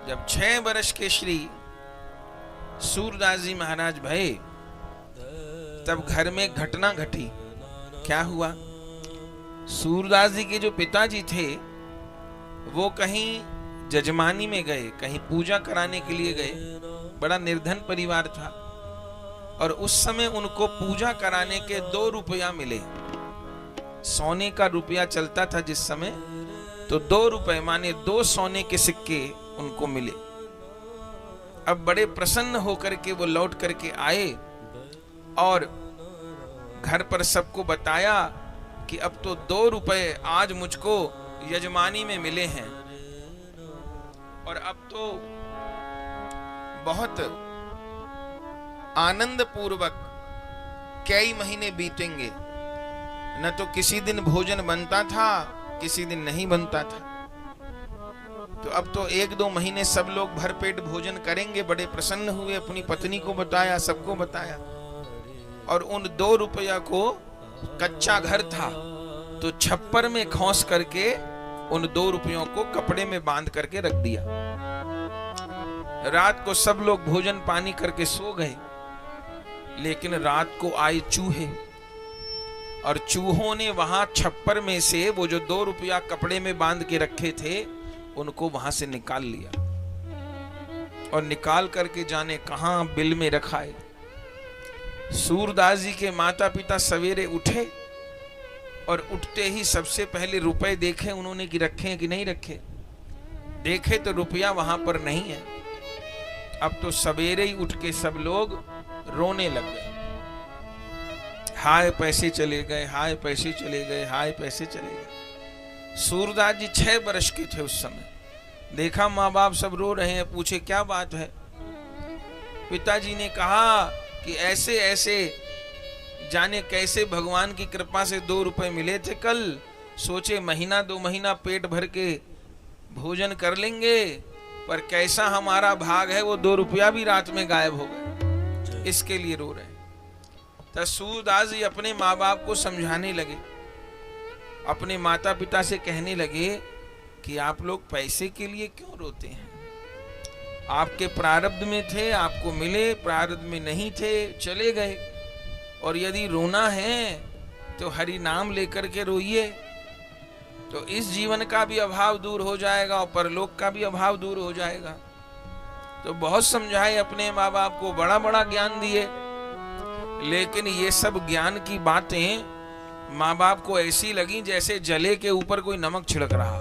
जब 6 वर्ष के श्री सूरदास जी महाराज भये, तब घर में घटना घटी। क्या हुआ? सूरदास जी के जो पिताजी थे वो कहीं जजमानी में गए, कहीं पूजा कराने के लिए गए। बड़ा निर्धन परिवार था और उस समय उनको पूजा कराने के 2 रुपया मिले। सोने का रुपया चलता था जिस समय, तो 2 रुपए माने 2 सोने के सिक्के उनको मिले। अब बड़े प्रसन्न होकर के वो लौट करके आए और घर पर सबको बताया कि अब तो 2 रुपए आज मुझको यजमानी में मिले हैं और अब तो बहुत आनंद पूर्वक कई महीने बीतेंगे। न तो किसी दिन भोजन बनता था, किसी दिन नहीं बनता था, तो अब तो 1-2 महीने सब लोग भरपेट भोजन करेंगे। बड़े प्रसन्न हुए, अपनी पत्नी को बताया, सबको बताया। और उन 2 रुपया को, कच्चा घर था तो छप्पर में खोस करके उन 2 रुपयों को कपड़े में बांध करके रख दिया। रात को सब लोग भोजन पानी करके सो गए, लेकिन रात को आए चूहे और चूहों ने वहां छप्पर में से वो जो 2 रुपया कपड़े में बांध के रखे थे उनको वहां से निकाल लिया और निकाल करके जाने कहां बिल में रखाए। सूरदास जी के माता पिता सवेरे उठे और उठते ही सबसे पहले रुपए देखे उन्होंने कि रखे हैं कि नहीं रखे। देखे तो रुपया वहां पर नहीं है। अब तो सवेरे ही उठ के सब लोग रोने लग गए। हाय पैसे चले गए, हाय पैसे चले गए, हाय पैसे चले गए। सूरदास जी 6 वर्ष के थे उस समय। देखा माँ बाप सब रो रहे हैं, पूछे क्या बात है। पिताजी ने कहा कि ऐसे ऐसे जाने कैसे भगवान की कृपा से 2 रुपए मिले थे कल। सोचे महीना 2 महीना पेट भर के भोजन कर लेंगे, पर कैसा हमारा भाग है वो 2 रुपया भी रात में गायब हो गए। इसके लिए रो रहे हैं। तो सूरदास जी अपने माँ बाप को समझाने लगे, अपने माता पिता से कहने लगे कि आप लोग पैसे के लिए क्यों रोते हैं? आपके प्रारब्ध में थे, आपको मिले, प्रारब्ध में नहीं थे, चले गए। और यदि रोना है तो हरि नाम लेकर के रोइए, तो इस जीवन का भी अभाव दूर हो जाएगा और परलोक का भी अभाव दूर हो जाएगा। तो बहुत समझाए अपने माँ बाप को, बड़ा बड़ा ज्ञान दिए, लेकिन ये सब ज्ञान की बातें माँ बाप को ऐसी लगी जैसे जले के ऊपर कोई नमक छिड़क रहा।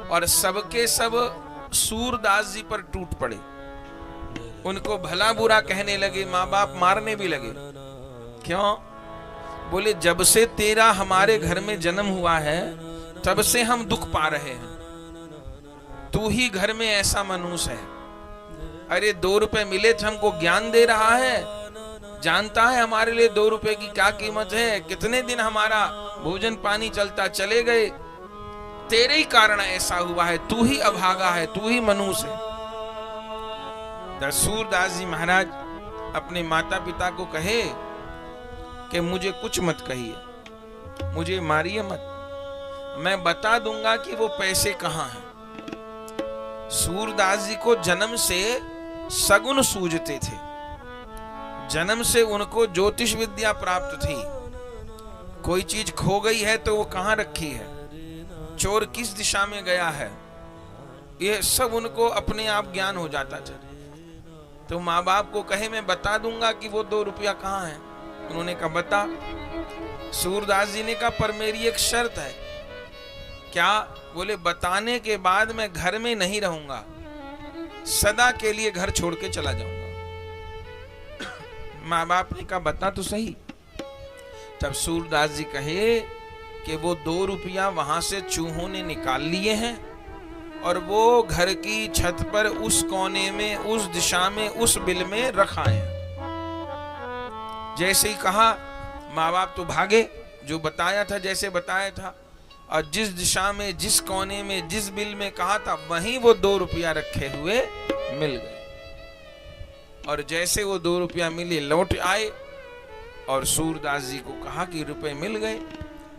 और सबके सब सूरदास जी पर टूट पड़े, उनको भला बुरा कहने लगे, माँ बाप मारने भी लगे। क्यों? बोले जब से तेरा हमारे घर में जन्म हुआ है तब से हम दुख पा रहे हैं, तू ही घर में ऐसा मनुष्य है। अरे 2 रुपए मिले थे, हमको ज्ञान दे रहा है, जानता है हमारे लिए 2 रुपए की क्या कीमत है, कितने दिन हमारा भोजन पानी चलता, चले गए, तेरे ही कारण ऐसा हुआ है, तू ही अभागा है, तू ही मनुष्य है। सूरदास जी महाराज अपने माता पिता को कहे कि मुझे कुछ मत कहिए, मुझे मारिए मत, मैं बता दूंगा कि वो पैसे कहाँ हैं। सूरदास जी को जन्म से सगुन सूझते थे, जन्म से उनको ज्योतिष विद्या प्राप्त थी। कोई चीज खो गई है तो वो कहाँ रखी है, चोर किस दिशा में गया है, ये सब उनको अपने आप ज्ञान हो जाता था। तो माँ बाप को कहे मैं बता दूंगा कि वो 2 रुपया कहाँ है। उन्होंने कहा बता। सूरदास जी ने कहा पर मेरी एक शर्त है। क्या? बोले बताने के बाद मैं घर में नहीं रहूंगा, सदा के लिए घर छोड़ के चला जाऊंगा। माँ बाप ने कहा बता तो सही। तब सूरदास जी कहे कि वो 2 रुपया वहां से चूहों ने निकाल लिए हैं और वो घर की छत पर उस कोने में, उस दिशा में, उस बिल में रखा है। जैसे ही कहा माँ बाप तो भागे, जो बताया था जैसे बताया था, और जिस दिशा में, जिस कोने में, जिस बिल में कहा था वहीं वो 2 रुपया रखे हुए मिल गए। और जैसे वो 2 रुपया मिले लौट आए और सूरदास जी को कहा कि रुपए मिल गए।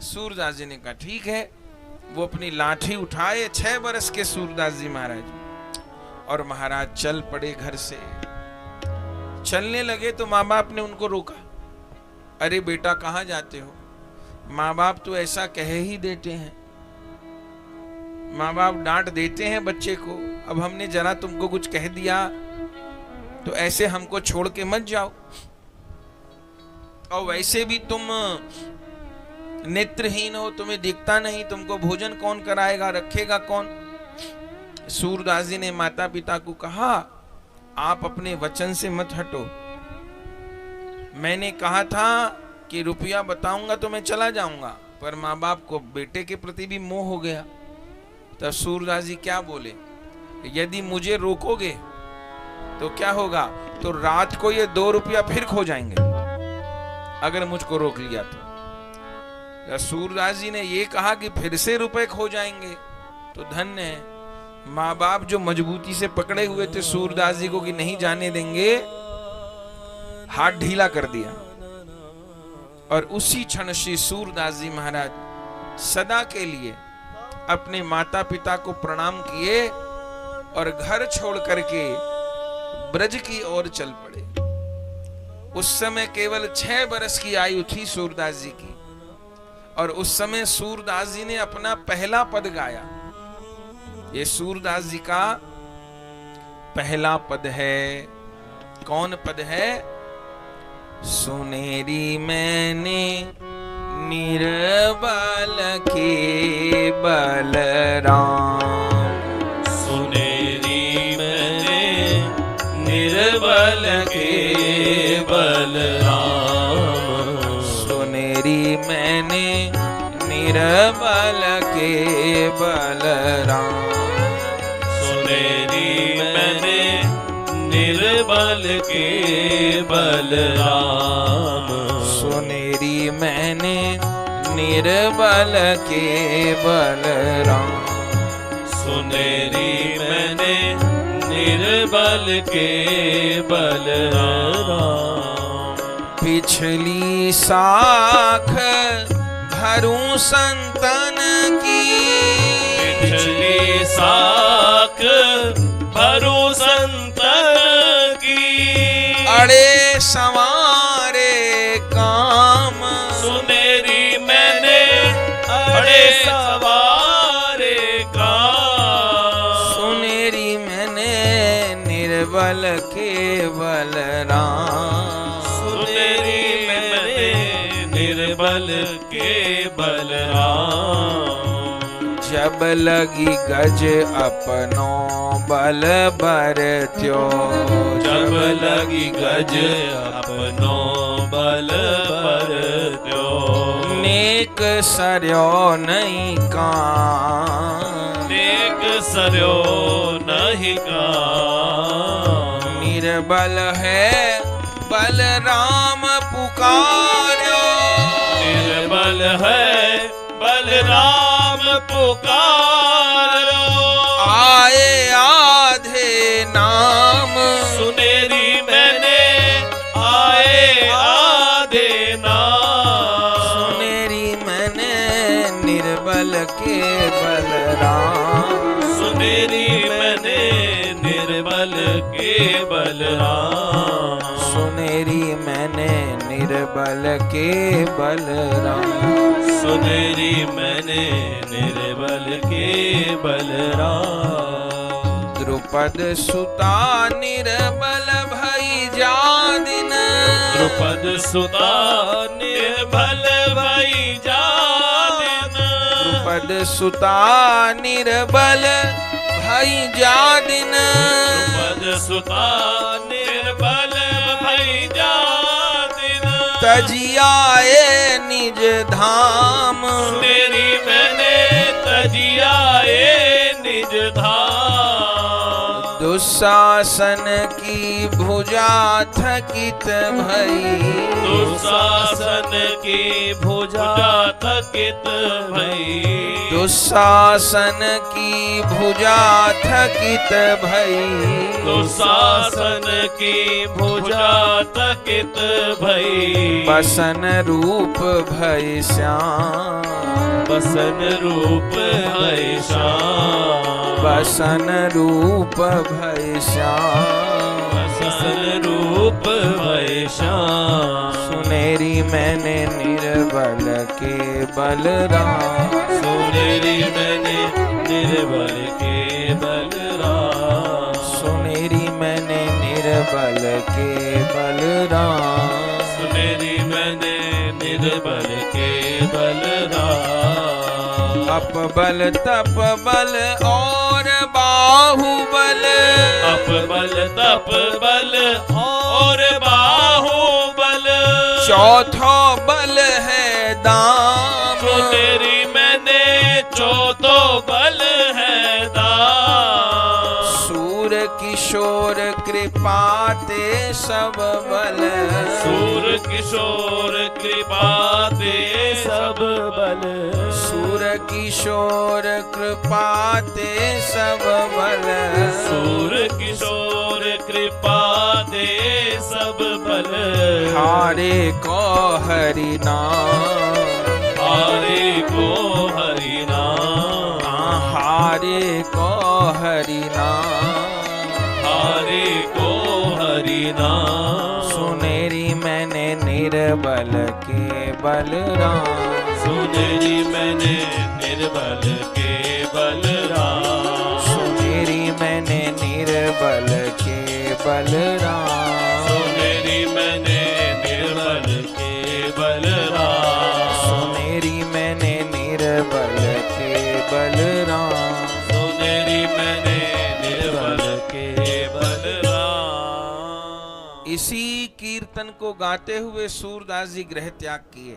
सूरदास जी ने कहा ठीक है, वो अपनी लाठी उठाए 6 बरस के सूरदास जी महाराज, और महाराज चल पड़े घर से। चलने लगे तो माँ बाप ने उनको रोका। अरे बेटा कहाँ जाते हो? माँ बाप तो ऐसा कह ही देते हैं, माँ बाप डांट देते हैं बच्चे को। अब हमने जरा तुमको कुछ कह दिया तो ऐसे हमको छोड़ के मत जाओ, और वैसे भी तुम नेत्रहीन हो, तुम्हें दिखता नहीं, तुमको भोजन कौन कराएगा, रखेगा कौन? सूरदास जी ने माता पिता को कहा, आप अपने वचन से मत हटो। मैंने कहा था कि रुपया बताऊंगा तो मैं चला जाऊंगा, पर माँ बाप को बेटे के प्रति भी मोह हो गया। तब सूरदास जी क्या बोले, यदि मुझे रोकोगे तो क्या होगा, तो रात को ये 2 रुपया फिर खो जाएंगे अगर मुझको रोक लिया तो। सूरदास जी ने ये कहा कि फिर से रुपए खो जाएंगे, तो धन्य है माँ बाप जो मजबूती से पकड़े हुए थे सूरदास जी को कि नहीं जाने देंगे, हाथ ढीला कर दिया। और उसी क्षण श्री सूरदास जी महाराज सदा के लिए अपने माता पिता को प्रणाम किए और घर छोड़ करके ब्रज की ओर चल पड़े। उस समय केवल 6 बरस की आयु थी सूरदास जी की, और उस समय सूरदास जी ने अपना पहला पद गाया। ये सूरदास जी का पहला पद है। कौन पद है? सुनेरी मैंने निर्बल के बलराम, सुनेरी मैंने निर्बल के बलराम, सुनेरी मैंने निर्बल के बलराम, सुनेरी मैंने निर्बल के बलराम, सुनेरी मैंने निर्बल के बलराम, सुनेरी मैंने निर्बल के बलराम। पिछली साख भरूं संतन की, पिछली साख भरूं संतन की, अड़े संवारे काम, सुनेरी मैंने अड़े सवारे काम, सुनेरी मैंने निर्बल के बलराम, सुनेरी मैंने निर्बल के बलराम। जब लगी गज अपनो बल बरत्यो, जब लगी गज अपनो बल बरत्यो, नेक सरयो नहीं कान, नेक सरयो नहीं कान, निर्बल है बलराम पुकार्यो, निर्बल है बलराम पुकारो, आए आधे नाम, सुनेरी मैंने आए आधे नाम, सुनेरी मैंने निर्बल के बलराम, सुनेरी मैंने निर्बल के बलराम, सुनेरी मैंने निर्बल के बलराम, सुनेरी मैंने निर्बल के बलराम। द्रुपद सुता निर्बल भई जा दिन, द्रुपद सुता निर्बल भई जा दिन, द्रुपद सुता निर्बल भई जा दिन, द्रुपद सुता निर्बल भई जा दिन, तजियाए निज धाम, सुनेरी मैंने तजियाए निज धाम, दुशासन की भुजा थकित भई, दुशासन की भुजा थकित भई, दुशासन की भुजा थकित भई, दुशासन की भुजा थकित भई, बसन रूप भय श्याम, बसन रूप भय श्याम, बसन रूप भय श्याम, बसन रूप भय श्याम। सुनेरी मैंने निर्बल के बलराम, सुनेरी मैंने निर्बल के बलराम, सुनेरी मैंने निर्बल के बलराम, सुनेरी मैंने निर्बल के बलराम। अप बल तप बल और बाहुबल, अप बल तप बल और बाहुबल, चौथो बल है दाम, सुनेरी मैंने चौथो बल है दाम। सूर किशोर कृपा ते सब बल, सूर किशोर कृपा दे सब बल, सूर किशोर कृपा ते सब बल, सूर किशोर कृपा दे सब बल। हारे को हरि नाम, हारे को हरि नाम, हारे को हरि नाम, हारे को हरि नाम। सुनेरी मैंने निर्बल के बलराम, सुनेरी मैंने निर्बल के बलराम, सुनेरी मैंने निर्बल के बलराम, सुनेरी मैंने निर्बल के बलराम, सुनेरी मैंने निर्बल के बलराम, सुनेरी मैंने निर्बल के बलराम। इसी कीर्तन को गाते हुए सूरदास जी गृह त्याग किए।